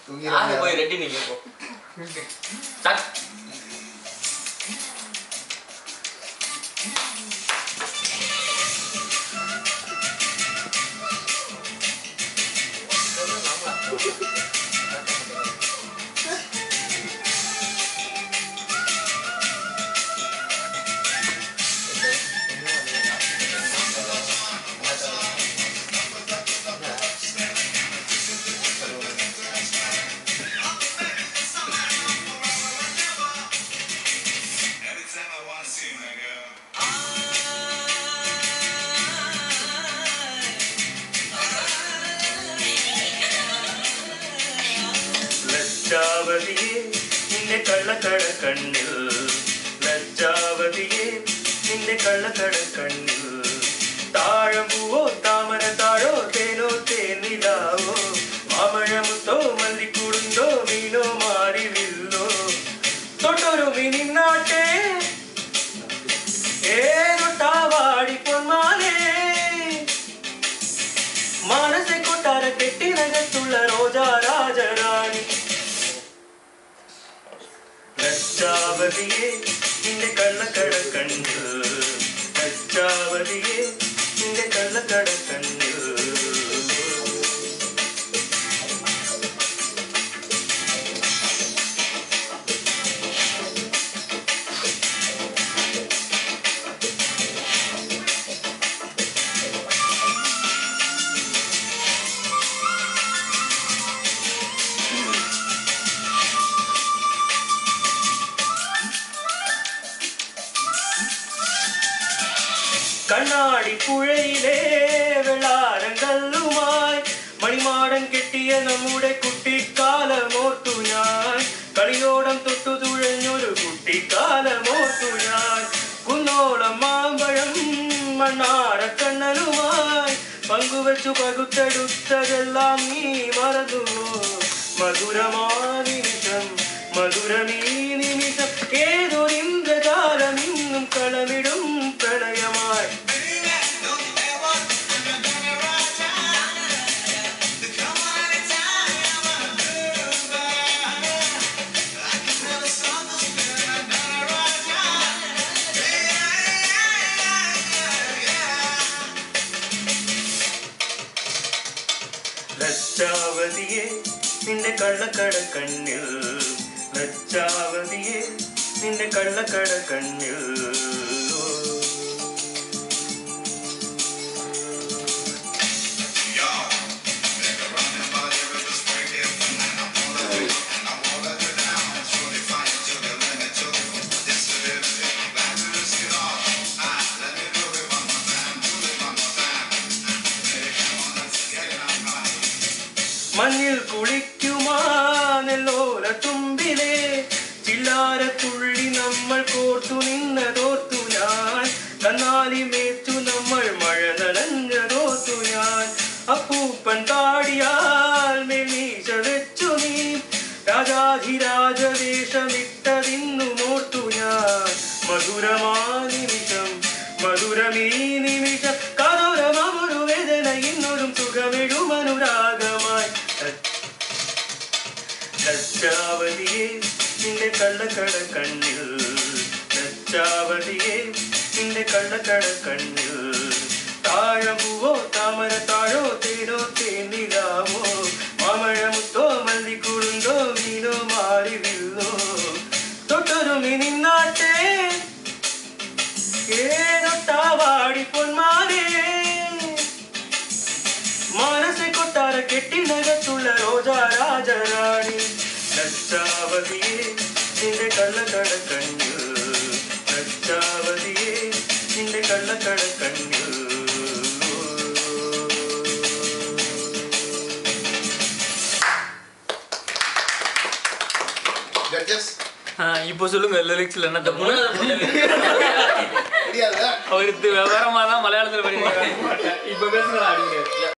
தூங்கிடுங்க போய் ரெடி நீங்க போ ஸ்டார்ட் லட்சாவதியே நின்னை கள்ளக்கட கண்ணில் லட்சாவதியே நின்னை கள்ளக்கட கண்ணில் தாழம்பூவோ தாமர தாழோ தேனோ தேனிலாவோ மாமழமுத்தோ மல்லி குடுந்தோ மீனோ மாறி வில்லோ தொட்டொரு மீனின் நாட்டே ஏனொட்டாவாடி பொன்மானே மானசை கொட்டார கெட்டி நகத்துள்ள ரோஜா ராஜராணி லட்சாவதியே இந்த கள்ளக்கட கண்ணு லட்சாவதியே இந்த கள்ளக்கட கண்ணு கண்ணாடி புழையிலே வெள்ளாரங்கல்லுமாய் மணிமாடன் கெட்டிய நம்முடைய குட்டி காலமோர்த்துஞாய் களியோடம் தொட்டு துழഞ്ഞொரு குட்டி காலமோர்த்துஞாய் குன்னோളം மாம்பழம் மண்ணார கண்ணலுமாய் பங்கு வச்சு பகுத்தெடுத்ததெல்லாம் நீ மறந்துவோ மதுரமா நிமிஷம் மதுரமீ நிமிஷம் ஏதோ இந்த காலம் இன்னும் களமிடும் பிரணயமாய் லட்சாவதியே நின்ன கள்ளக்கட கண்ணில் லட்சாவதியே நின்ன கள்ளக்கட கண்ணில் മഞ്ഞിൽ കുളിക്കുമാ നെല്ലോല തുമ്പിലേ ചില്ലാര തുള്ളി നമ്മൾ കോർത്തു നിന്നതോർത്തു ഞാൻ കണ്ണാലി മേച്ചു നമ്മൾ മഴ നനഞ്ഞതോർത്തു ഞാൻ അപ്പൂപ്പൻ താടിയാൽ മെലീശ വെച്ചു നീ രാജാധിരാജവേഷമിട്ടതിന്നു മോർത്തു ഞാൻ മധുരമാ നിമിഷം മധുരമീ നിമിഷം കതുരമൊരു വേദന ഇന്നൊരു സുഖമിടും അനുരാഗമായി ലജ്ജാവതിയെ നിന്റെ കള്ളക്കട കണ്ണിൽ ലജ്ജാവതിയെ നിന്റെ കള്ളക്കട കണ്ണിൽ താഴമ്പൂവോ താമര താഴോ തേനോ തേനിലാവോ മാമഴമുത്തോ മല്ലിക്കുളുന്തോ മീനോ മാറി വില്ലോ തൊട്ടൊരു മീനിൻ നാട്ടേ ഏനൊട്ടാവാടി പൊന്മാനേ മാനസെ കൊട്ടാര കെട്ടി നകത്തുള്ള രോജാ രാജരാണി ലജ്ജാവതിയെ നിന്റെ കള്ളക്കട കണ്ണിൽ ലജ്ജാവതിയെ നിന്റെ കള്ളക്കട കണ്ണിൽ இப்போ சொல்லுங்க லிரிக்ஸ்ல என்ன அவருக்கு விவரமா தான் மலையாளத்துல படிக்கிறாங்க இப்ப பேசுறாங்க.